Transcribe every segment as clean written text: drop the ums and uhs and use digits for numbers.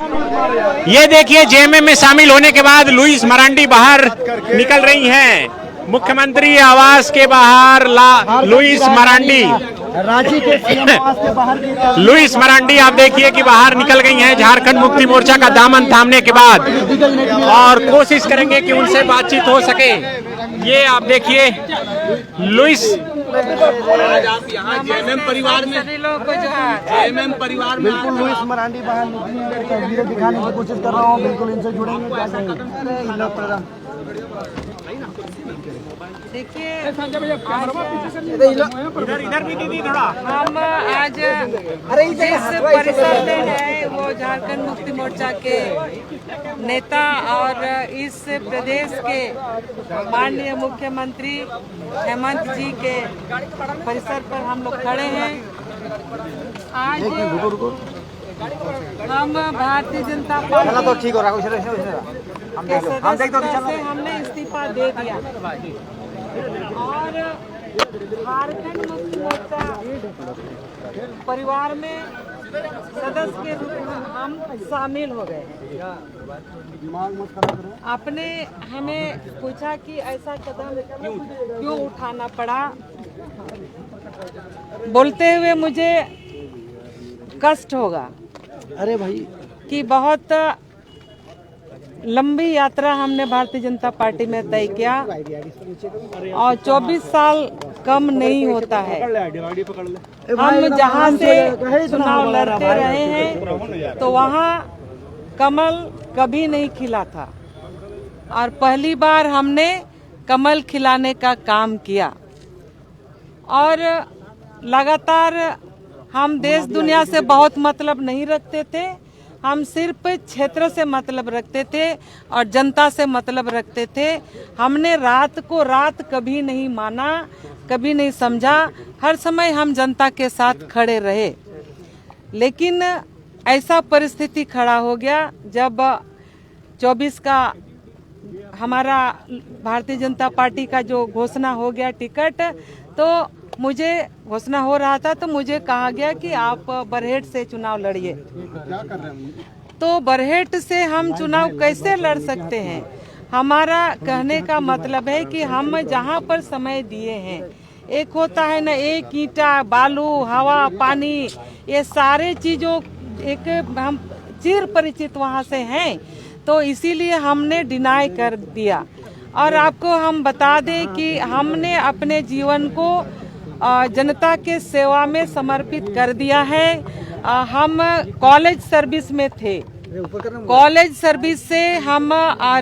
ये देखिए, जेएमएम में शामिल होने के बाद लुइस मरांडी बाहर निकल रही हैं। मुख्यमंत्री आवास के बाहर लुइस मरांडी, रांची के सीएम आवास के बाहर लुइस मरांडी आप देखिए कि बाहर निकल गई हैं झारखंड मुक्ति मोर्चा का दामन थामने के बाद, और कोशिश करेंगे कि उनसे बातचीत हो सके। ये आप देखिए लुइस, आज आप यहाँ जेएमएम परिवार में, जेएमएम परिवार में बिल्कुल लुइस मरांडी बाहर निकली है। तस्वीरें दिखाने की कोशिश कर रहा हूँ, बिल्कुल इनसे जुड़ेंगे। देखिए, इधर भी दीदी थोड़ा, हम आज जिस परिसर में है वो झारखंड मुक्ति मोर्चा के नेता और इस प्रदेश के माननीय मुख्यमंत्री हेमंत जी के परिसर पर हम लोग खड़े हैं। आज हम भारतीय जनता पार्टी के सदस्यता से हमने इस्तीफा दे दिया और झारखंड मुक्ति मोर्चा परिवार में सदस्य के रूप में हम शामिल हो गए। आपने हमें पूछा कि ऐसा कदम क्यों उठाना पड़ा। बोलते हुए मुझे कष्ट होगा, अरे भाई, कि बहुत लंबी यात्रा हमने भारतीय जनता पार्टी में तय किया और 24 साल कम नहीं होता है। हम जहां से चुनाव लड़ते रहे हैं तो वहां कमल कभी नहीं खिला था और पहली बार हमने कमल खिलाने का काम किया। और लगातार हम देश दुनिया से बहुत मतलब नहीं रखते थे, हम सिर्फ क्षेत्र से मतलब रखते थे और जनता से मतलब रखते थे। हमने रात को रात कभी नहीं माना, कभी नहीं समझा, हर समय हम जनता के साथ खड़े रहे। लेकिन ऐसा परिस्थिति खड़ा हो गया जब 24 का हमारा भारतीय जनता पार्टी का जो घोषणा हो गया टिकट, तो मुझे घोषणा हो रहा था तो मुझे कहा गया कि आप बरहेट से चुनाव लड़िए। तो बरहेट से हम चुनाव कैसे लड़ सकते हैं? हमारा कहने का मतलब है कि हम जहां पर समय दिए हैं, एक होता है ना, एक ईंटा, बालू, हवा, पानी, ये सारे चीजों एक हम चिर परिचित वहां से हैं, तो इसीलिए हमने डिनाई कर दिया। और आपको हम बता दें कि हमने अपने जीवन को जनता के सेवा में समर्पित कर दिया है। हम कॉलेज सर्विस में थे, कॉलेज सर्विस से हम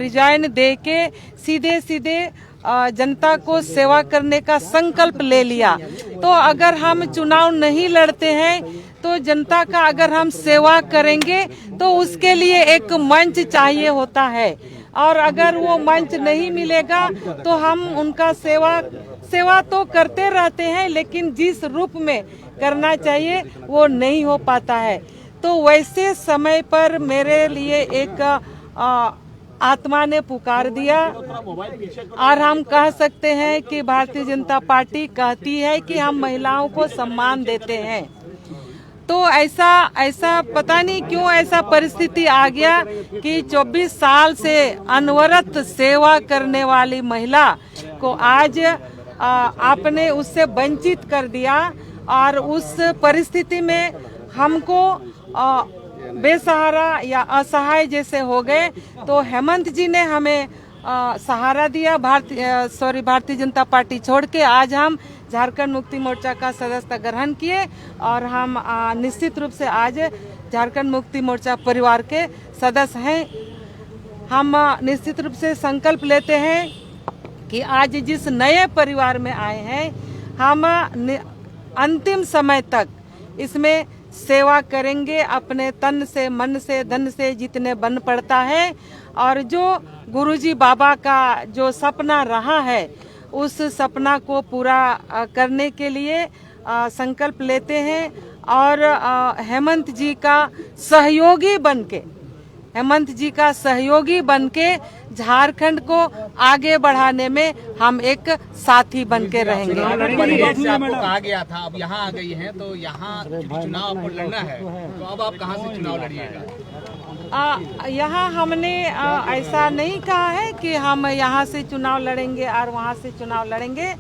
रिजाइन दे के सीधे सीधे जनता को सेवा करने का संकल्प ले लिया। तो अगर हम चुनाव नहीं लड़ते हैं तो जनता का अगर हम सेवा करेंगे तो उसके लिए एक मंच चाहिए होता है, और अगर वो मंच नहीं मिलेगा तो हम उनका सेवा तो करते रहते हैं, लेकिन जिस रूप में करना चाहिए वो नहीं हो पाता है। तो वैसे समय पर मेरे लिए एक आत्मा ने पुकार दिया, और हम कह सकते हैं कि भारतीय जनता पार्टी कहती है कि हम महिलाओं को सम्मान देते हैं। तो ऐसा पता नहीं क्यों ऐसा परिस्थिति आ गया कि 24 साल से अनवरत सेवा करने वाली महिला को आज आपने उससे वंचित कर दिया, और उस परिस्थिति में हमको बेसहारा या असहाय जैसे हो गए। तो हेमंत जी ने हमें सहारा दिया, भारतीय जनता पार्टी छोड़ के आज हम झारखंड मुक्ति मोर्चा का सदस्यता ग्रहण किए, और हम निश्चित रूप से आज झारखंड मुक्ति मोर्चा परिवार के सदस्य हैं। हम निश्चित रूप से संकल्प लेते हैं कि आज जिस नए परिवार में आए हैं, हम अंतिम समय तक इसमें सेवा करेंगे, अपने तन से, मन से, धन से जितने बन पड़ता है। और जो गुरुजी बाबा का जो सपना रहा है, उस सपना को पूरा करने के लिए संकल्प लेते हैं, और हेमंत जी का सहयोगी बनके झारखंड को आगे बढ़ाने में हम एक साथी बनके रहेंगे। आपको कहा गया था, अब यहाँ आ गई हैं, तो यहाँ चुनाव आपको लड़ना है, तो अब आप कहाँ से चुनाव लड़िएगा? यहाँ हमने ऐसा नहीं कहा है कि हम यहाँ से चुनाव लड़ेंगे और वहाँ से चुनाव लड़ेंगे।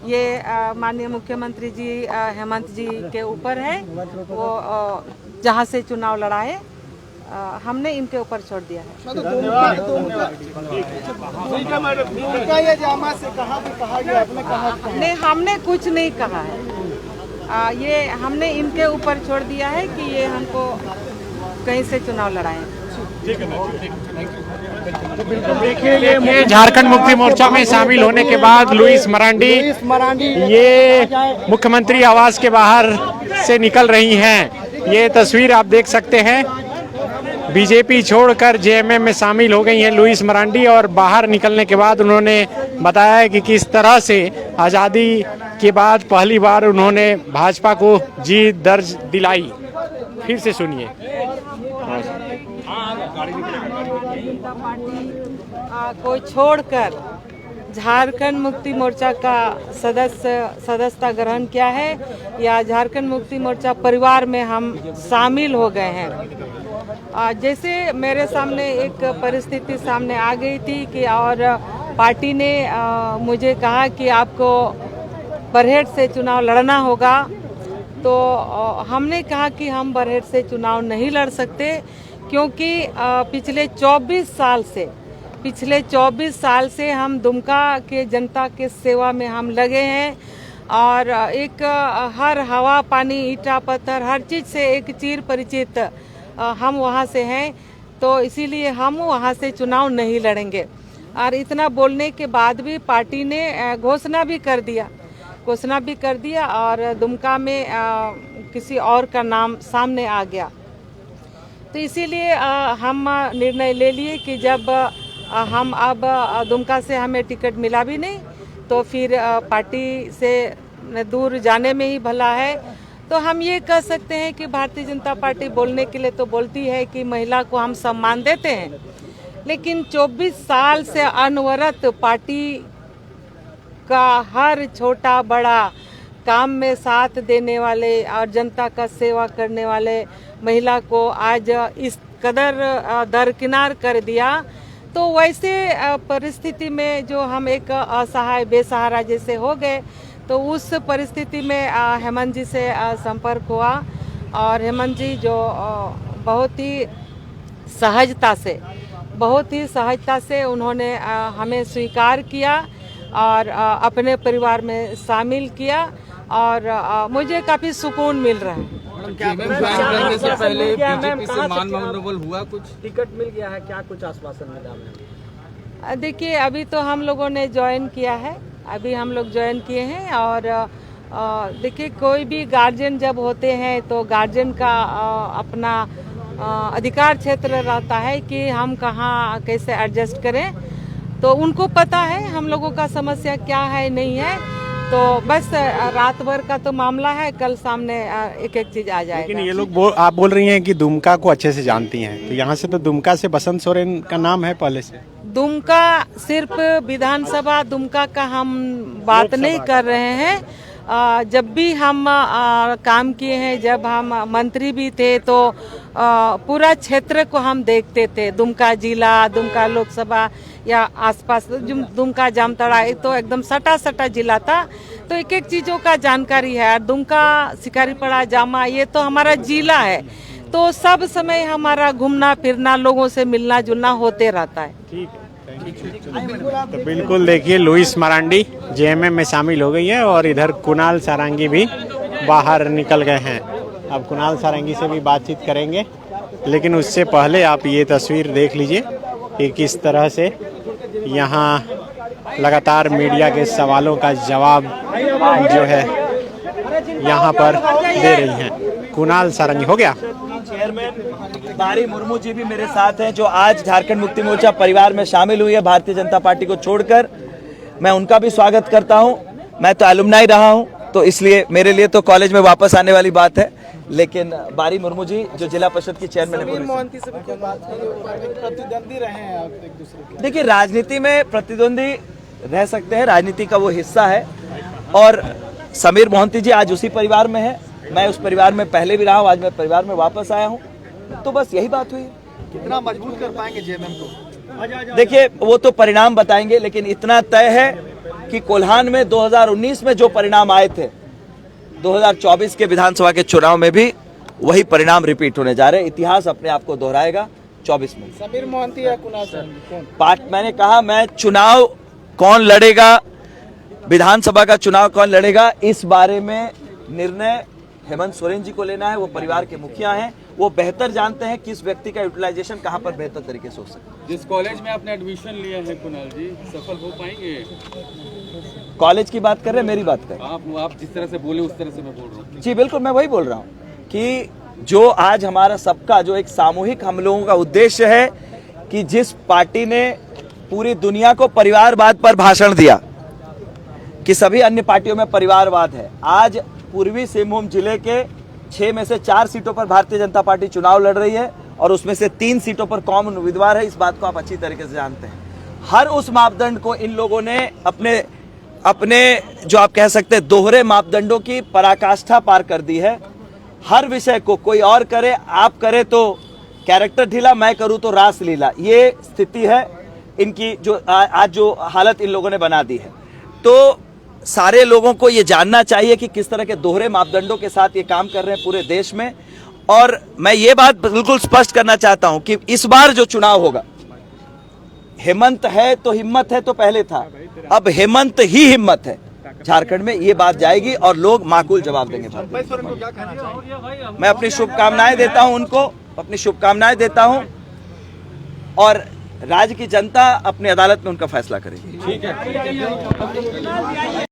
ये माननीय मुख्यमंत्री जी हेमंत जी के ऊपर है, वो जहाँ से चुनाव लड़ाए, हमने इनके ऊपर छोड़ दिया है। नहीं, हमने कुछ नहीं कहा है। ये हमने इनके ऊपर छोड़ दिया है कि ये हमको कहीं से चुनाव लड़ाएं। देखिए झारखंड मुक्ति मोर्चा में शामिल होने के बाद लुइस मरांडी ये मुख्यमंत्री आवास के बाहर से निकल रही हैं। ये तस्वीर आप देख सकते हैं। बीजेपी छोड़कर जेएमएम में शामिल हो गई हैं लुइस मरांडी, और बाहर निकलने के बाद उन्होंने बताया कि किस तरह से आज़ादी के बाद पहली बार उन्होंने भाजपा को जीत दर्ज दिलाई। फिर से सुनिए। जनता पार्टी को छोड़कर झारखंड मुक्ति मोर्चा का सदस्यता ग्रहण किया है, या झारखंड मुक्ति मोर्चा परिवार में हम शामिल हो गए हैं। जैसे मेरे सामने एक परिस्थिति सामने आ गई थी कि और पार्टी ने मुझे कहा कि आपको बरहेट से चुनाव लड़ना होगा, तो हमने कहा कि हम बरहेट से चुनाव नहीं लड़ सकते, क्योंकि पिछले 24 साल से हम दुमका के जनता के सेवा में हम लगे हैं, और एक हर हवा पानी ईटा पत्थर हर चीज़ से एक चिर परिचित हम वहाँ से हैं, तो इसीलिए हम वहाँ से चुनाव नहीं लड़ेंगे। और इतना बोलने के बाद भी पार्टी ने घोषणा भी कर दिया और दुमका में किसी और का नाम सामने आ गया। तो इसीलिए हम निर्णय ले लिए कि जब हम अब दुमका से हमें टिकट मिला भी नहीं, तो फिर पार्टी से दूर जाने में ही भला है। तो हम ये कह सकते हैं कि भारतीय जनता पार्टी बोलने के लिए तो बोलती है कि महिला को हम सम्मान देते हैं, लेकिन 24 साल से अनवरत पार्टी का हर छोटा बड़ा काम में साथ देने वाले और जनता का सेवा करने वाले महिला को आज इस कदर दरकिनार कर दिया। तो वैसे परिस्थिति में जो हम एक असहाय बेसहारा जैसे हो गए, तो उस परिस्थिति में हेमंत जी से संपर्क हुआ, और हेमंत जी जो बहुत ही सहजता से उन्होंने हमें स्वीकार किया और अपने परिवार में शामिल किया, और मुझे काफ़ी सुकून मिल रहा है। करने से पहले बीजेपी से मान मनोबल हुआ, कुछ टिकट मिल गया है क्या, कुछ आश्वासन मिला? देखिए, अभी तो हम लोगों ने ज्वाइन किया है, अभी हम लोग ज्वाइन किए हैं, और देखिए कोई भी गार्जियन जब होते हैं तो गार्जियन का अपना अधिकार क्षेत्र रहता है कि हम कहाँ कैसे एडजस्ट करें। तो उनको पता है हम लोगों का समस्या क्या है नहीं है, तो बस रात भर का तो मामला है, कल सामने एक एक चीज आ जाएगा। लेकिन ये लोग आप बोल रही हैं कि दुमका को अच्छे से जानती हैं, तो यहाँ से तो दुमका से बसंत सोरेन का नाम है पहले से। दुमका सिर्फ विधानसभा दुमका का हम बात नहीं कर रहे हैं। जब भी हम काम किए हैं, जब हम मंत्री भी थे, तो पूरा क्षेत्र को हम देखते थे। दुमका जिला, दुमका लोकसभा या आसपास दुमका जामताड़ा, तो एकदम सटा जिला था, तो एक एक चीज़ों का जानकारी है। दुमका, शिकारीपड़ा, जामा, ये तो हमारा जिला है, तो सब समय हमारा घूमना फिरना, लोगों से मिलना जुलना होते रहता है। ठीक है, तो बिल्कुल देखिए लुइस मरांडी जेएमएम में शामिल हो गई है, और इधर कुणाल सारंगी भी बाहर निकल गए हैं। अब कुणाल सारंगी से भी बातचीत करेंगे, लेकिन उससे पहले आप ये तस्वीर देख लीजिए कि किस तरह से यहाँ लगातार मीडिया के सवालों का जवाब जो है यहाँ पर दे रही हैं। कुणाल सारंगी हो गया। चेयरमैन बारी मुर्मू जी भी मेरे साथ हैं, जो आज झारखंड मुक्ति मोर्चा परिवार में शामिल हुई है भारतीय जनता पार्टी को छोड़कर। मैं उनका भी स्वागत करता हूं। मैं तो एलुमनाई रहा हूं, तो इसलिए मेरे लिए तो कॉलेज में वापस आने वाली बात है। लेकिन बारी मुर्मू जी जो जिला परिषद की चेयरमैन है, प्रतिद्वंदी रहे हैं आप एक दूसरे के। देखिए राजनीति में प्रतिद्वंदी रह सकते हैं, राजनीति का वो हिस्सा है। और समीर मोहंती जी आज उसी परिवार में है, मैं उस परिवार में पहले भी रहा हूँ, आज मैं परिवार में वापस आया हूँ, तो बस यही बात हुई। कितना मजबूत कर पाएंगे जेएमएम को? देखिए वो तो परिणाम बताएंगे, लेकिन इतना तय है कि कोल्हान में 2019 में जो परिणाम आए थे 2024 के विधानसभा के चुनाव में भी वही परिणाम रिपीट होने जा रहे हैं। इतिहास अपने आप को दोहराएगा 24 में। समीर मोहंती या कुणाल कौन? मैंने कहा मैं चुनाव कौन लड़ेगा, विधानसभा का चुनाव कौन लड़ेगा, इस बारे में निर्णय हेमंत सोरेन जी को लेना है। वो परिवार के मुखिया हैं, वो बेहतर जानते हैं किस व्यक्ति का यूटिलाइजेशन कहां पर बेहतर तरीके से हो सकता है। जिस कॉलेज में आपने एडमिशन लिया है कुणाल जी, सफल हो पाएंगे? कॉलेज की बात कर रहे हैं, मेरी बात कर? आप जिस तरह से बोले उस तरह से मैं बोल रहा हूँ। जी बिल्कुल, मैं वही बोल रहा हूँ कि जो आज हमारा सबका जो एक सामूहिक हम लोगों का उद्देश्य है कि जिस पार्टी ने पूरी दुनिया को परिवारवाद पर भाषण दिया कि सभी अन्य पार्टियों में परिवारवाद है, आज पूर्वी सिंहभूम जिले के 6 में से 4 सीटों पर भारतीय जनता पार्टी चुनाव लड़ रही है और उसमें से 3 सीटों पर कौन उम्मीदवार है, इस बात को आप अच्छी तरीके से जानते हैं। हर उस मापदंड को इन लोगों ने अपने जो आप कह सकते हैं दोहरे मापदंडों की पराकाष्ठा पार कर दी है। हर विषय को कोई और करे, आप करे तो कैरेक्टर ढीला, मैं करूं तो रास लीला, ये स्थिति है इनकी जो आज जो हालत इन लोगों ने बना दी है। तो सारे लोगों को ये जानना चाहिए कि किस तरह के दोहरे मापदंडों के साथ ये काम कर रहे हैं पूरे देश में। और मैं ये बात बिल्कुल स्पष्ट करना चाहता हूं कि इस बार जो चुनाव होगा, हेमंत है तो हिम्मत है तो पहले था, अब हेमंत ही हिम्मत है झारखंड में, ये बात जाएगी और लोग माकूल जवाब देंगे। मैं अपनी शुभकामनाएं देता हूं उनको, अपनी शुभकामनाएं देता हूं और राज्य की जनता अपनी अदालत में उनका फैसला करेगी। ठीक है।